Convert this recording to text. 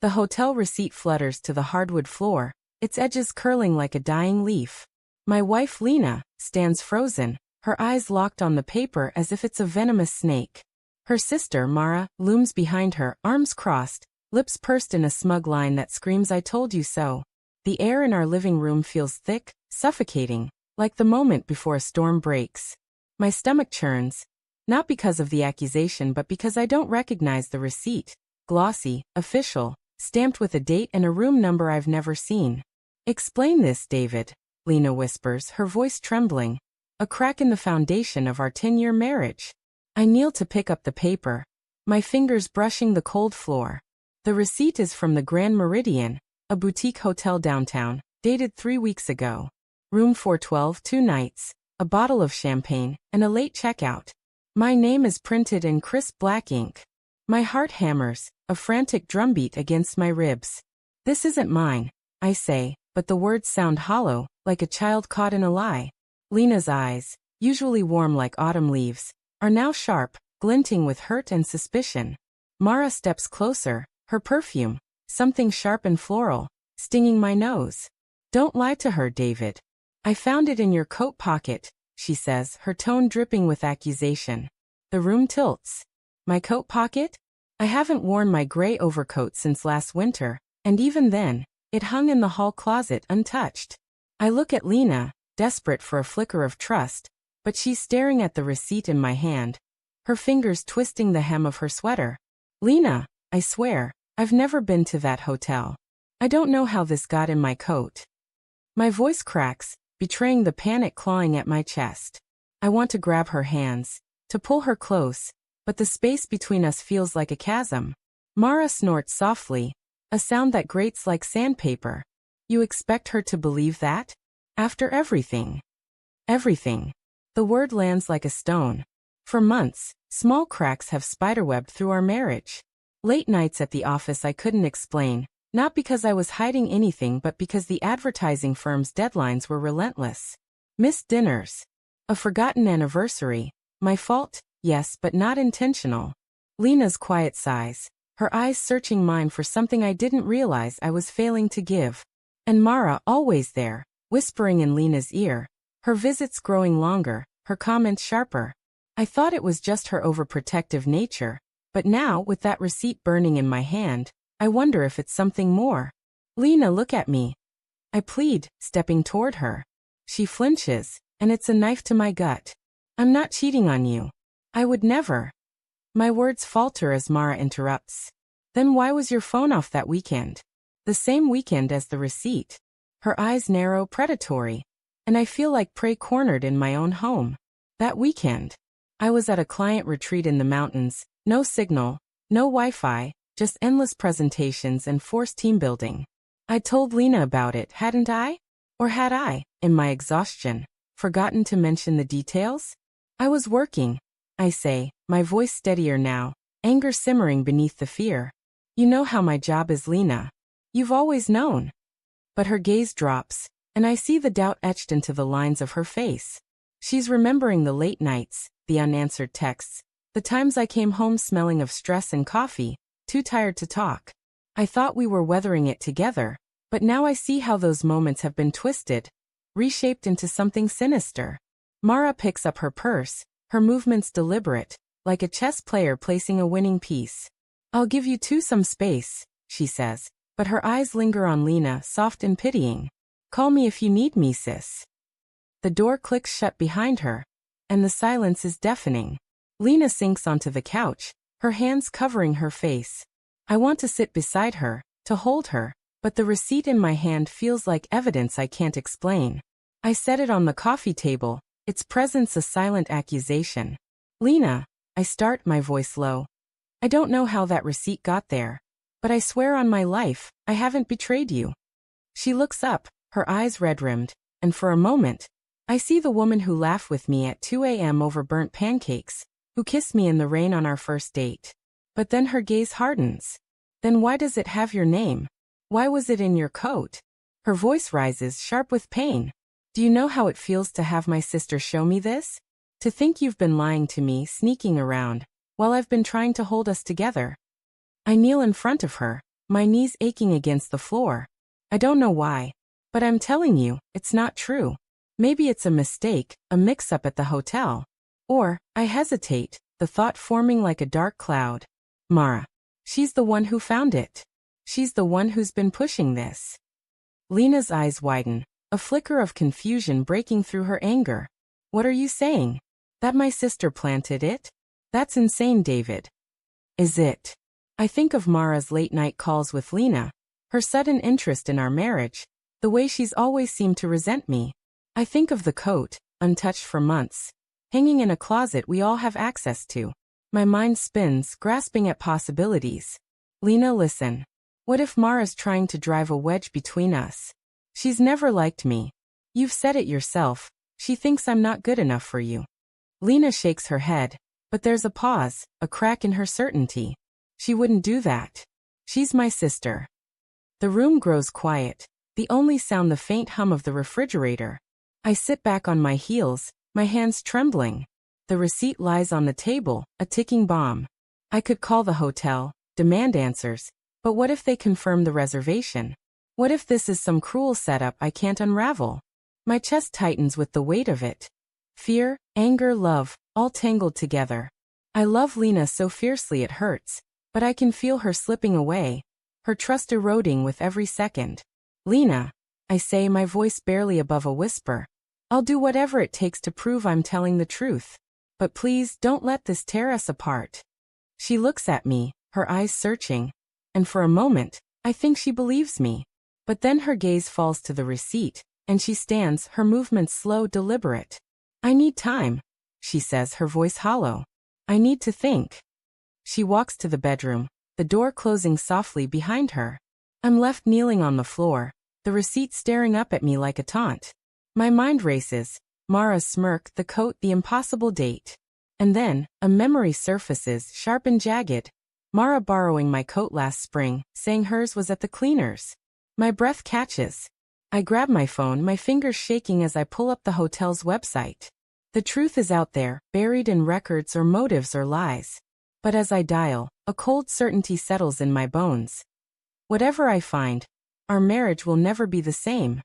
The hotel receipt flutters to the hardwood floor, its edges curling like a dying leaf. My wife Lena stands frozen, her eyes locked on the paper as if it's a venomous snake. Her sister Mara looms behind her, arms crossed, lips pursed in a smug line that screams "I told you so." The air in our living room feels thick, suffocating, like the moment before a storm breaks. My stomach churns, not because of the accusation but because I don't recognize the receipt. Glossy, official, stamped with a date and a room number I've never seen. "Explain this, David," Lena whispers, her voice trembling. "A crack in the foundation of our 10-year marriage." I kneel to pick up the paper, my fingers brushing the cold floor. The receipt is from the Grand Meridian, a boutique hotel downtown, dated 3 weeks ago. Room 412, 2 nights, a bottle of champagne, and a late checkout. My name is printed in crisp black ink. My heart hammers, a frantic drumbeat against my ribs. "This isn't mine," I say, but the words sound hollow, like a child caught in a lie. Lena's eyes, usually warm like autumn leaves, are now sharp, glinting with hurt and suspicion. Mara steps closer, her perfume, something sharp and floral, stinging my nose. "Don't lie to her, David. I found it in your coat pocket," she says, her tone dripping with accusation. The room tilts. My coat pocket? I haven't worn my gray overcoat since last winter, and even then, it hung in the hall closet untouched. I look at Lena, desperate for a flicker of trust, but she's staring at the receipt in my hand, her fingers twisting the hem of her sweater. "Lena, I swear, I've never been to that hotel. I don't know how this got in my coat." My voice cracks, betraying the panic clawing at my chest. I want to grab her hands, to pull her close, but the space between us feels like a chasm. Mara snorts softly, a sound that grates like sandpaper. "You expect her to believe that? After everything?" Everything. The word lands like a stone. For months, small cracks have spiderwebbed through our marriage. Late nights at the office I couldn't explain, not because I was hiding anything but because the advertising firm's deadlines were relentless. Missed dinners. A forgotten anniversary. My fault, yes, but not intentional. Lena's quiet sighs, her eyes searching mine for something I didn't realize I was failing to give. And Mara always there, whispering in Lena's ear, her visits growing longer, her comments sharper. I thought it was just her overprotective nature, but now, with that receipt burning in my hand, I wonder if it's something more. "Lena, look at me," I plead, stepping toward her. She flinches, and it's a knife to my gut. "I'm not cheating on you. I would never." My words falter as Mara interrupts. "Then why was your phone off that weekend?" "The same weekend as the receipt." Her eyes narrow, predatory, and I feel like prey cornered in my own home. "That weekend. I was at a client retreat in the mountains, no signal, no Wi-Fi, just endless presentations and forced team building. I told Lena about it, hadn't I? Or had I, in my exhaustion, forgotten to mention the details?" "I was working," I say, my voice steadier now, anger simmering beneath the fear. "You know how my job is, Lena. You've always known." But her gaze drops, and I see the doubt etched into the lines of her face. She's remembering the late nights, the unanswered texts, the times I came home smelling of stress and coffee, too tired to talk. I thought we were weathering it together, but now I see how those moments have been twisted, reshaped into something sinister. Mara picks up her purse, her movements deliberate, like a chess player placing a winning piece. "I'll give you two some space," she says, but her eyes linger on Lena, soft and pitying. "Call me if you need me, sis." The door clicks shut behind her, and the silence is deafening. Lena sinks onto the couch, her hands covering her face. I want to sit beside her, to hold her, but the receipt in my hand feels like evidence I can't explain. I set it on the coffee table, its presence a silent accusation. "Lena," I start, my voice low. "I don't know how that receipt got there, but I swear on my life, I haven't betrayed you." She looks up, her eyes red-rimmed, and for a moment, I see the woman who laughed with me at 2 a.m. over burnt pancakes, who kissed me in the rain on our first date. But then her gaze hardens. "Then why does it have your name? Why was it in your coat?" Her voice rises, sharp with pain. "Do you know how it feels to have my sister show me this? To think you've been lying to me, sneaking around, while I've been trying to hold us together." I kneel in front of her, my knees aching against the floor. I don't know why, but I'm telling you, it's not true. Maybe it's a mistake, a mix-up at the hotel. Or, I hesitate, the thought forming like a dark cloud. Mara. She's the one who found it. She's the one who's been pushing this. Lena's eyes widen, a flicker of confusion breaking through her anger. What are you saying? That my sister planted it? That's insane, David. Is it? I think of Mara's late-night calls with Lena, her sudden interest in our marriage, the way she's always seemed to resent me. I think of the coat, untouched for months, hanging in a closet we all have access to. My mind spins, grasping at possibilities. Lena, listen. What if Mara's trying to drive a wedge between us? She's never liked me. You've said it yourself. She thinks I'm not good enough for you. Lena shakes her head, but there's a pause, a crack in her certainty. She wouldn't do that. She's my sister. The room grows quiet, the only sound the faint hum of the refrigerator. I sit back on my heels, my hands trembling. The receipt lies on the table, a ticking bomb. I could call the hotel, demand answers, but what if they confirm the reservation? What if this is some cruel setup I can't unravel? My chest tightens with the weight of it. Fear, anger, love, all tangled together. I love Lena so fiercely it hurts, but I can feel her slipping away, her trust eroding with every second. Lena, I say, my voice barely above a whisper. I'll do whatever it takes to prove I'm telling the truth. But please don't let this tear us apart. She looks at me, her eyes searching, and for a moment, I think she believes me. But then her gaze falls to the receipt, and she stands, her movements slow, deliberate. I need time, she says, her voice hollow. I need to think. She walks to the bedroom, the door closing softly behind her. I'm left kneeling on the floor, the receipt staring up at me like a taunt. My mind races, Mara's smirk, the coat, the impossible date. And then, a memory surfaces, sharp and jagged. Mara borrowing my coat last spring, saying hers was at the cleaners. My breath catches. I grab my phone, my fingers shaking as I pull up the hotel's website. The truth is out there, buried in records or motives or lies. But as I dial, a cold certainty settles in my bones. Whatever I find, our marriage will never be the same.